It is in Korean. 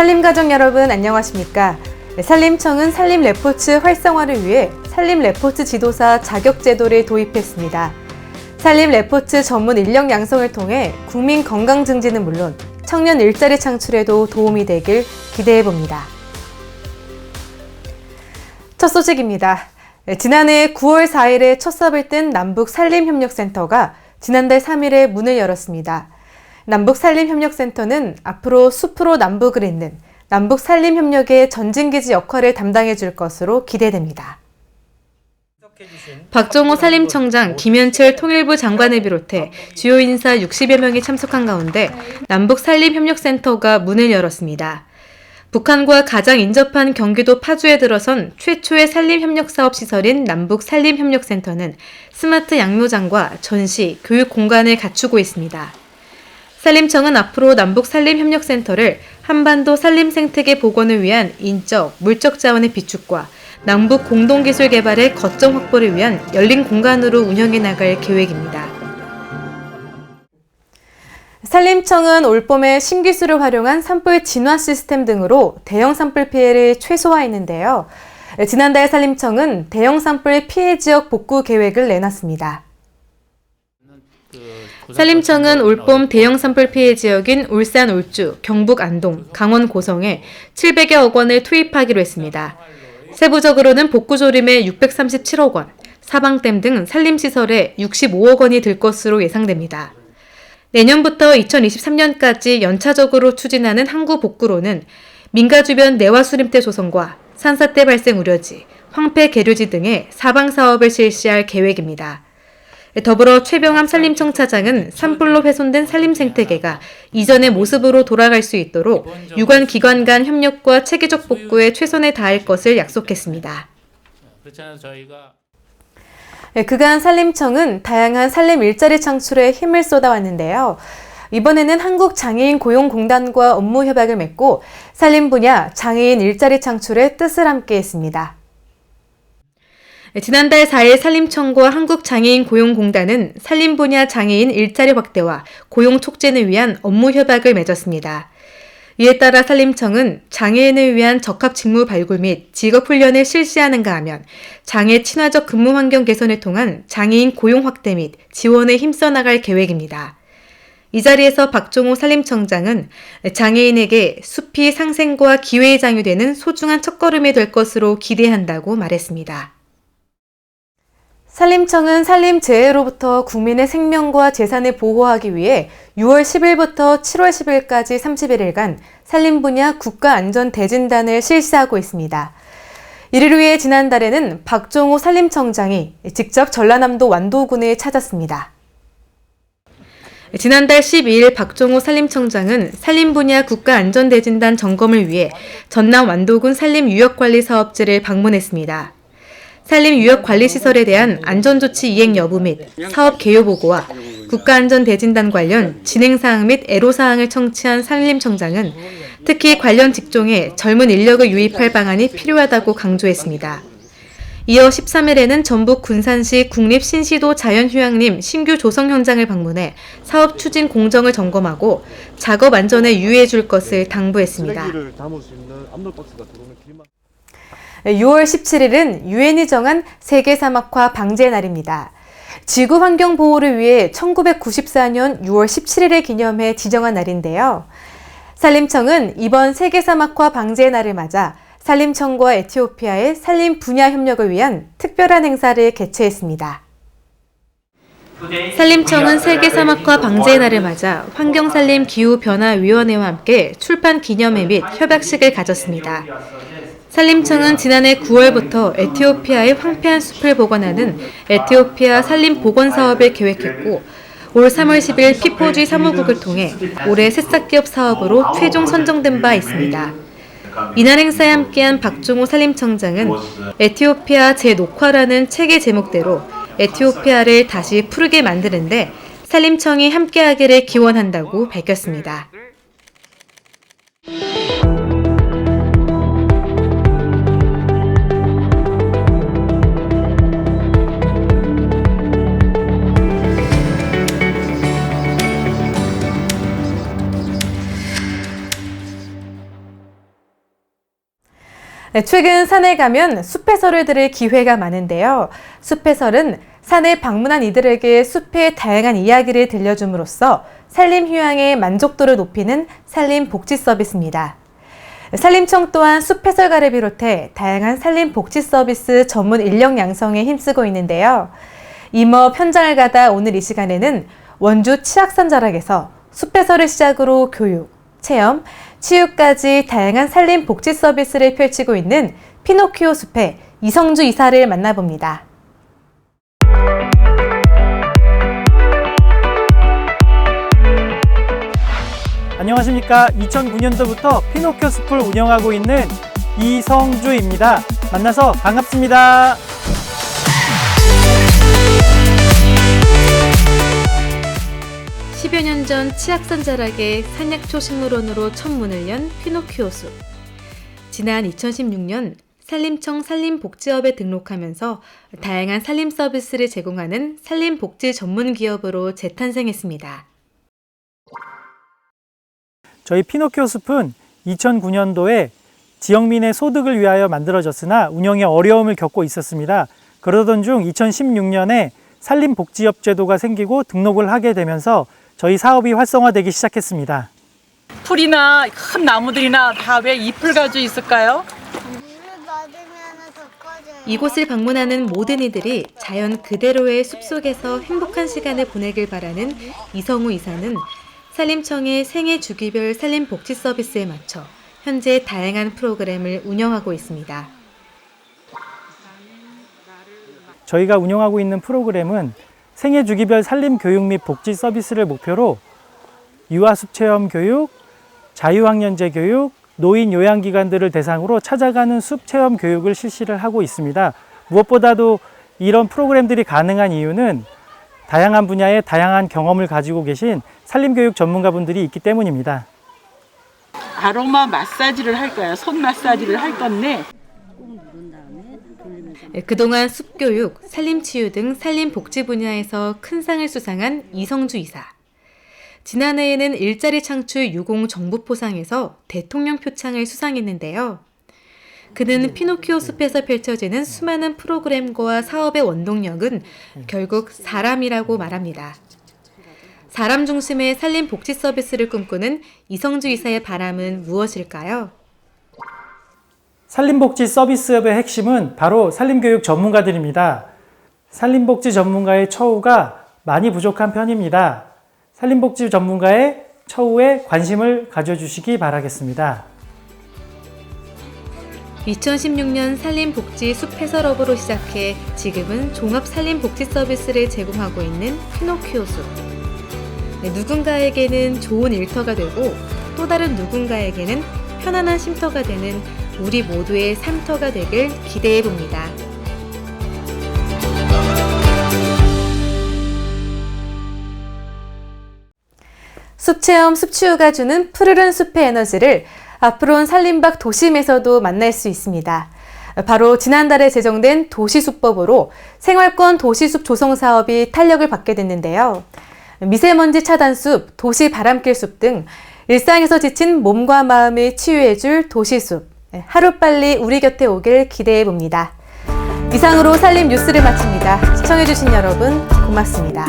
산림가족 여러분 안녕하십니까? 산림청은 산림레포츠 활성화를 위해 산림레포츠 지도사 자격제도를 도입했습니다. 산림레포츠 전문 인력 양성을 통해 국민 건강 증진은 물론 청년 일자리 창출에도 도움이 되길 기대해봅니다. 첫 소식입니다. 지난해 9월 4일에 첫 삽을 뜬 남북산림협력센터가 지난달 3일에 문을 열었습니다. 남북산림협력센터는 앞으로 숲으로 남북을 잇는 남북산림협력의 전진기지 역할을 담당해 줄 것으로 기대됩니다. 박정호 산림청장, 김현철 통일부 장관을 비롯해 주요 인사 60여 명이 참석한 가운데 남북산림협력센터가 문을 열었습니다. 북한과 가장 인접한 경기도 파주에 들어선 최초의 산림협력사업시설인 남북산림협력센터는 스마트 양묘장과 전시, 교육 공간을 갖추고 있습니다. 산림청은 앞으로 남북산림협력센터를 한반도 산림생태계 복원을 위한 인적, 물적 자원의 비축과 남북 공동기술 개발의 거점 확보를 위한 열린 공간으로 운영해 나갈 계획입니다. 산림청은 올봄에 신기술을 활용한 산불 진화 시스템 등으로 대형 산불 피해를 최소화했는데요. 지난달 산림청은 대형 산불 피해 지역 복구 계획을 내놨습니다. 산림청은 올봄 대형 산불 피해 지역인 울산 울주, 경북 안동, 강원 고성에 700여억 원을 투입하기로 했습니다. 세부적으로는 복구조림에 637억 원, 사방댐 등 산림시설에 65억 원이 들 것으로 예상됩니다. 내년부터 2023년까지 연차적으로 추진하는 항구 복구로는 민가 주변 내화수림대 조성과 산사태 발생 우려지, 황폐 계류지 등의 사방 사업을 실시할 계획입니다. 더불어 최병암 산림청 차장은 산불로 훼손된 산림 생태계가 이전의 모습으로 돌아갈 수 있도록 유관 기관 간 협력과 체계적 복구에 최선을 다할 것을 약속했습니다. 그간 산림청은 다양한 산림 일자리 창출에 힘을 쏟아왔는데요. 이번에는 한국장애인 고용공단과 업무 협약을 맺고 산림 분야 장애인 일자리 창출에 뜻을 함께 했습니다. 지난달 4일 산림청과 한국장애인 고용공단은 산림 분야 장애인 일자리 확대와 고용 촉진을 위한 업무 협약을 맺었습니다. 이에 따라 산림청은 장애인을 위한 적합 직무 발굴 및 직업 훈련을 실시하는가 하면 장애 친화적 근무 환경 개선을 통한 장애인 고용 확대 및 지원에 힘써 나갈 계획입니다. 이 자리에서 박종호 산림청장은 장애인에게 숲이 상생과 기회의 장이 되는 소중한 첫걸음이 될 것으로 기대한다고 말했습니다. 산림청은 산림재해로부터 국민의 생명과 재산을 보호하기 위해 6월 10일부터 7월 10일까지 31일간 산림 분야 국가안전대진단을 실시하고 있습니다. 이를 위해 지난달에는 박종호 산림청장이 직접 전라남도 완도군을 찾았습니다. 지난달 12일 박종호 산림청장은 산림 분야 국가안전대진단 점검을 위해 전남 완도군 산림유역관리사업지를 방문했습니다. 산림유역관리시설에 대한 안전조치 이행 여부 및 사업 개요 보고와 국가안전대진단 관련 진행사항 및 애로사항을 청취한 산림청장은 특히 관련 직종에 젊은 인력을 유입할 방안이 필요하다고 강조했습니다. 이어 13일에는 전북 군산시 국립신시도 자연휴양림 신규 조성 현장을 방문해 사업 추진 공정을 점검하고 작업 안전에 유의해 줄 것을 당부했습니다. 6월 17일은 유엔이 정한 세계 사막화 방제 날입니다. 지구 환경 보호를 위해 1994년 6월 17일을 기념해 지정한 날인데요. 산림청은 이번 세계 사막화 방제 날을 맞아 산림청과 에티오피아의 산림 분야 협력을 위한 특별한 행사를 개최했습니다. 산림청은 세계 사막화 방제 날을 맞아 환경산림 기후변화위원회와 함께 출판 기념회 및 협약식을 가졌습니다. 산림청은 지난해 9월부터 에티오피아의 황폐한 숲을 복원하는 에티오피아 산림 복원 사업을 계획했고 올 3월 10일 P4G 사무국을 통해 올해 새싹기업 사업으로 최종 선정된 바 있습니다. 이날 행사에 함께한 박종호 산림청장은 에티오피아 재녹화라는 책의 제목대로 에티오피아를 다시 푸르게 만드는데 산림청이 함께하기를 기원한다고 밝혔습니다. 네, 최근 산에 가면 숲해설을 들을 기회가 많은데요. 숲해설은 산에 방문한 이들에게 숲의 다양한 이야기를 들려줌으로써 산림 휴양의 만족도를 높이는 산림 복지 서비스입니다. 산림청 또한 숲해설가를 비롯해 다양한 산림 복지 서비스 전문 인력 양성에 힘쓰고 있는데요. 임업 현장을 가다 오늘 이 시간에는 원주 치악산 자락에서 숲해설을 시작으로 교육, 체험, 치유까지 다양한 산림 복지 서비스를 펼치고 있는 피노키오 숲의 이성주 이사를 만나봅니다. 안녕하십니까. 2009년도부터 피노키오 숲을 운영하고 있는 이성주입니다. 만나서 반갑습니다. (10여 년) 전 치악산 자락에 산약초 식물원으로 첫 문을 연 피노키오 숲. 지난 2016년 산림청 산림복지업에 등록하면서 다양한 산림 서비스를 제공하는 산림복지 전문 기업으로 재탄생했습니다. 저희 피노키오 숲은 2009년도에 지역민의 소득을 위하여 만들어졌으나 운영에 어려움을 겪고 있었습니다. 그러던 중 2016년에 산림복지업 제도가 생기고 등록을 하게 되면서 저희 사업이 활성화되기 시작했습니다. 풀이나 큰 나무들이나 다 왜 잎을 가지고 있을까요? 이곳을 방문하는 모든 이들이 자연 그대로의 숲속에서 행복한 시간을 보내길 바라는 이성우 이사는 산림청의 생애 주기별 산림 복지 서비스에 맞춰 현재 다양한 프로그램을 운영하고 있습니다. 저희가 운영하고 있는 프로그램은 생애 주기별 산림 교육 및 복지 서비스를 목표로 유아숲 체험 교육, 자유학년제 교육, 노인 요양기관들을 대상으로 찾아가는 숲 체험 교육을 실시를 하고 있습니다. 무엇보다도 이런 프로그램들이 가능한 이유는 다양한 분야의 다양한 경험을 가지고 계신 산림교육 전문가분들이 있기 때문입니다. 아로마 마사지를 할 거야. 손 마사지를 할 건데 그동안 숲교육, 산림치유 등 산림복지 분야에서 큰 상을 수상한 이성주 이사. 지난해에는 일자리 창출 유공 정부포상에서 대통령 표창을 수상했는데요. 그는 피노키오 숲에서 펼쳐지는 수많은 프로그램과 사업의 원동력은 결국 사람이라고 말합니다. 사람 중심의 산림 복지 서비스를 꿈꾸는 이성주 이사의 바람은 무엇일까요? 산림복지 서비스업의 핵심은 바로 산림교육 전문가들입니다. 산림복지 전문가의 처우가 많이 부족한 편입니다. 산림복지 전문가의 처우에 관심을 가져주시기 바라겠습니다. 2016년 산림복지 숲해설업으로 시작해 지금은 종합 산림복지 서비스를 제공하고 있는 피노키오 숲. 누군가에게는 좋은 일터가 되고 또 다른 누군가에게는 편안한 쉼터가 되는 우리 모두의 삶터가 되길 기대해 봅니다. 숲체험, 숲치유가 주는 푸르른 숲의 에너지를 앞으로는 산림 밖 도심에서도 만날 수 있습니다. 바로 지난달에 제정된 도시숲법으로 생활권 도시숲 조성 사업이 탄력을 받게 됐는데요. 미세먼지 차단숲, 도시 바람길 숲 등 일상에서 지친 몸과 마음을 치유해줄 도시숲. 하루빨리 우리 곁에 오길 기대해 봅니다. 이상으로 산림 뉴스를 마칩니다. 시청해주신 여러분 고맙습니다.